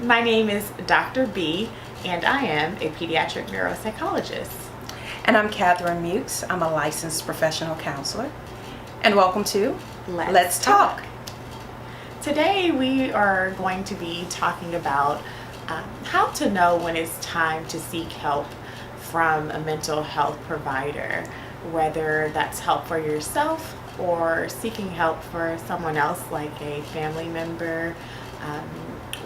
My name is Dr. B, and I am a pediatric neuropsychologist. And I'm Catherine Mukes. I'm a licensed professional counselor. And welcome to Let's Talk. Today we are going to be talking about how to know when it's time to seek help from a mental health provider, whether that's help for yourself or seeking help for someone else like a family member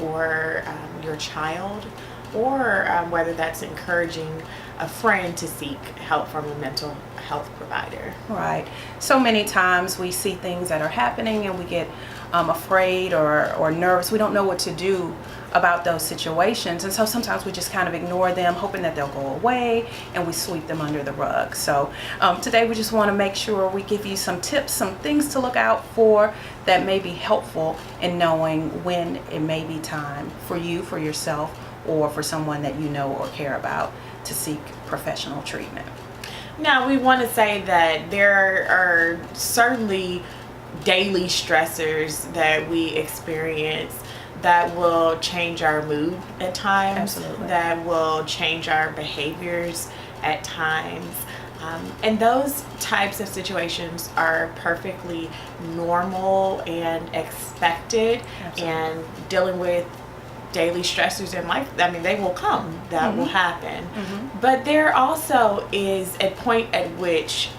or your child, or whether that's encouraging a friend to seek help from a mental health provider. Right. So many times we see things that are happening and we get afraid or nervous. We don't know what to do about those situations, and so sometimes we just kind of ignore them, hoping that they'll go away, and we sweep them under the rug. So today we just want to make sure we give you some tips, some things to look out for that may be helpful in knowing when it may be time for you, for yourself, or for someone that you know or care about to seek professional treatment. Now, we want to say that there are certainly daily stressors that we experience that will change our mood at times. Absolutely. That will change our behaviors at times. And those types of situations are perfectly normal and expected. Absolutely. And dealing with daily stressors in life, I mean, they will come, that will happen. But there also is a point at which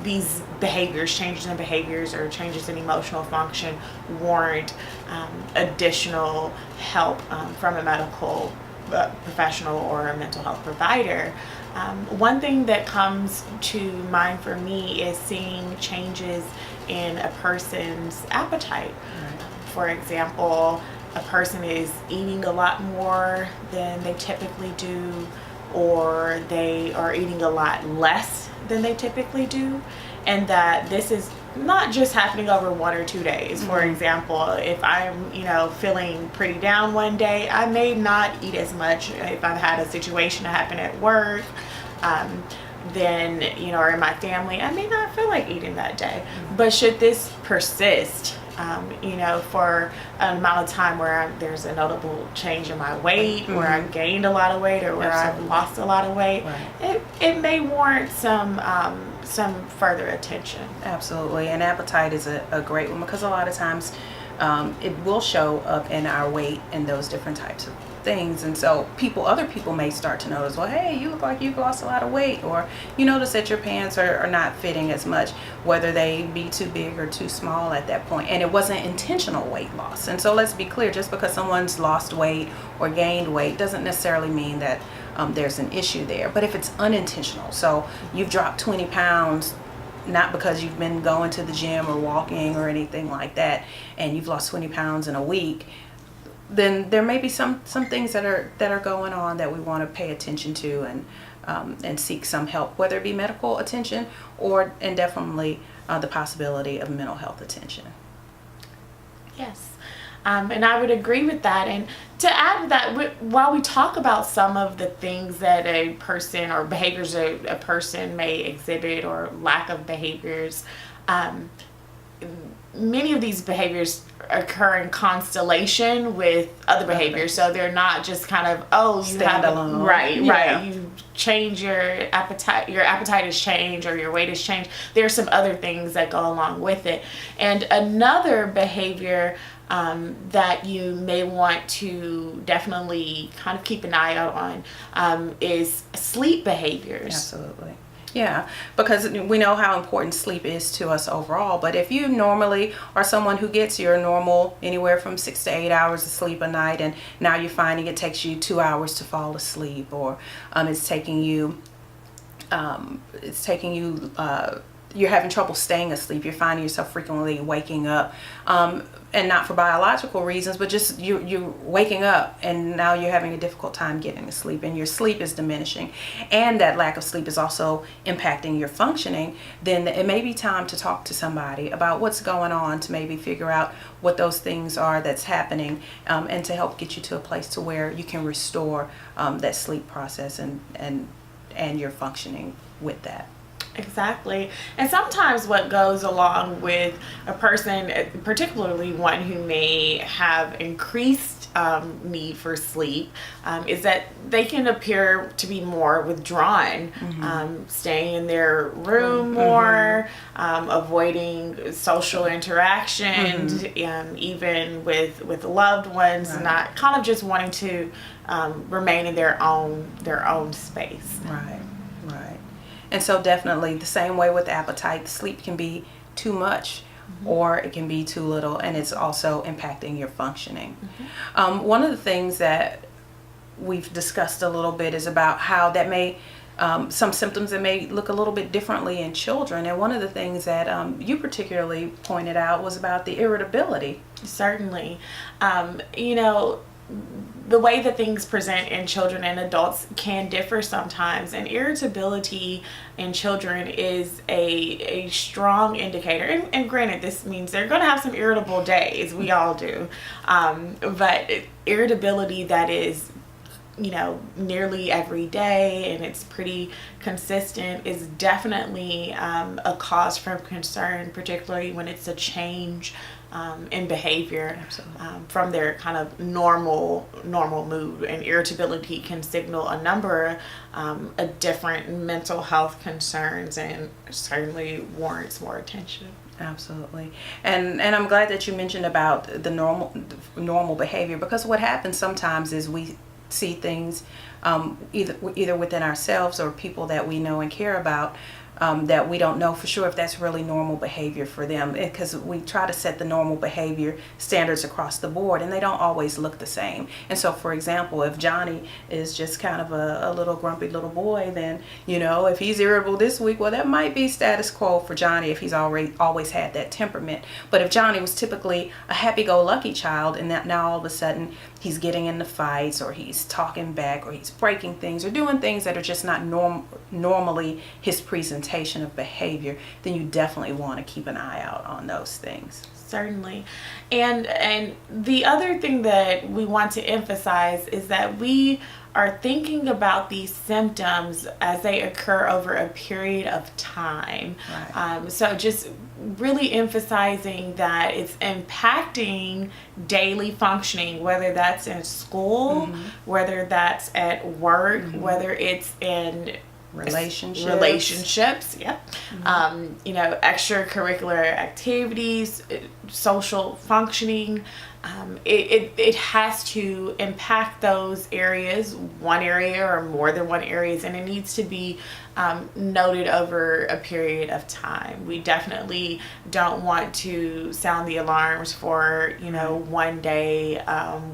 these behaviors, changes in behaviors or changes in emotional function warrant additional help from a medical professional or a mental health provider. One thing that comes to mind for me is seeing changes in a person's appetite. Right. For example, a person is eating a lot more than they typically do, or they are eating a lot less than they typically do, and that this is not just happening over 1 or 2 days. For example, if I'm feeling pretty down one day, I may not eat as much. If I've had a situation happen at work, then or in my family, I may not feel like eating that day. But should this persist for an amount of time where there's a notable change in my weight, where I've gained a lot of weight, or where I've lost a lot of weight, it may warrant some further attention. Absolutely. And appetite is a great one, because a lot of times it will show up in our weight and those different types of things. And so other people may start to notice, well, hey, you look like you've lost a lot of weight, or you notice that your pants are not fitting as much, whether they be too big or too small at that point. And it wasn't intentional weight loss. And so let's be clear, just because someone's lost weight or gained weight doesn't necessarily mean that there's an issue there. But if it's unintentional, so you've dropped 20 pounds, not because you've been going to the gym or walking or anything like that, and you've lost 20 pounds in a week, then there may be some things that are going on that we want to pay attention to and seek some help, whether it be medical attention and definitely the possibility of mental health attention. Yes. And I would agree with that. And to add to that, while we talk about some of the things that a person or behaviors a person may exhibit or lack of behaviors, many of these behaviors occur in constellation with other behaviors. So they're not just kind of, you have standalone. Right. You change your appetite has changed, or your weight has changed. There are some other things that go along with it. And another behavior that you may want to definitely kind of keep an eye out on is sleep behaviors. Absolutely. Yeah, because we know how important sleep is to us overall. But if you normally are someone who gets your normal anywhere from 6 to 8 hours of sleep a night, and now you're finding it takes you 2 hours to fall asleep, or it's taking you you're having trouble staying asleep, you're finding yourself frequently waking up, and not for biological reasons, but just you're waking up and now you're having a difficult time getting to sleep, and your sleep is diminishing, and that lack of sleep is also impacting your functioning, then it may be time to talk to somebody about what's going on, to maybe figure out what those things are that's happening, and to help get you to a place to where you can restore that sleep process and your functioning with that. Exactly. And sometimes what goes along with a person, particularly one who may have increased need for sleep, is that they can appear to be more withdrawn, staying in their room more, avoiding social interactions, even with loved ones, not kind of just wanting to remain in their own space. Right. And so definitely the same way with appetite, sleep can be too much or it can be too little, and it's also impacting your functioning. One of the things that we've discussed a little bit is about how that may, some symptoms that may look a little bit differently in children. And one of the things that you particularly pointed out was about the irritability. Certainly. The way that things present in children and adults can differ sometimes, and irritability in children is a strong indicator. And granted, this means they're going to have some irritable days. We all do. But irritability that is nearly every day and it's pretty consistent is definitely a cause for concern, particularly when it's a change in behavior from their kind of normal mood. And irritability can signal a number of different mental health concerns and certainly warrants more attention. Absolutely. And I'm glad that you mentioned about the normal behavior, because what happens sometimes is we see things either within ourselves or people that we know and care about, that we don't know for sure if that's really normal behavior for them, because we try to set the normal behavior standards across the board and they don't always look the same. And so, for example, if Johnny is just kind of a little grumpy little boy, then if he's irritable this week, well, that might be status quo for Johnny if he's always had that temperament. But if Johnny was typically a happy-go-lucky child and that now all of a sudden he's getting into fights or he's talking back or he's breaking things or doing things that are just not normally his presentation of behavior, then you definitely want to keep an eye out on those things. Certainly. And the other thing that we want to emphasize is that we are thinking about these symptoms as they occur over a period of time. Right. So just really emphasizing that it's impacting daily functioning, whether that's in school, whether that's at work, whether it's in relationships, extracurricular activities, social functioning. It has to impact those areas, one area or more than one areas, and it needs to be noted over a period of time. We definitely don't want to sound the alarms for one day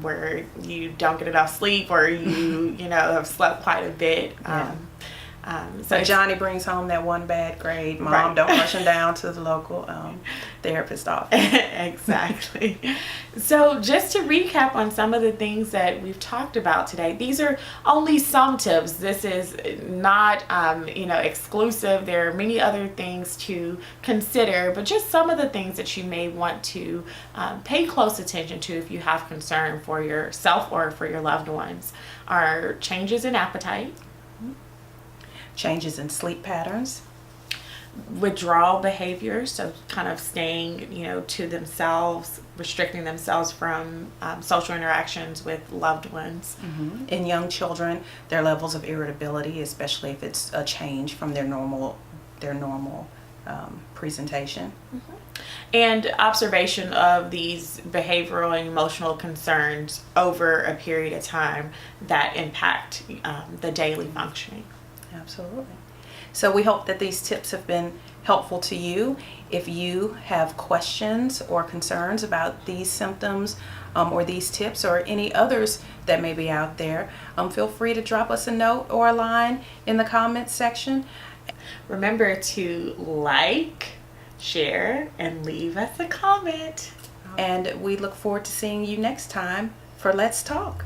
where you don't get enough sleep or you have slept quite a bit. So Johnny brings home that one bad grade. Mom, don't rush him down to the local therapist office. Exactly. So just to recap on some of the things that we've talked about today, these are only some tips. This is not, exclusive. There are many other things to consider, but just some of the things that you may want to pay close attention to if you have concern for yourself or for your loved ones are changes in appetite, changes in sleep patterns, withdrawal behavior, so kind of staying, to themselves, restricting themselves from social interactions with loved ones. In young children, their levels of irritability, especially if it's a change from their normal presentation. And observation of these behavioral and emotional concerns over a period of time that impact the daily functioning. Absolutely. So we hope that these tips have been helpful to you. If you have questions or concerns about these symptoms or these tips or any others that may be out there, feel free to drop us a note or a line in the comments section. Remember to like, share, and leave us a comment. And we look forward to seeing you next time for Let's Talk.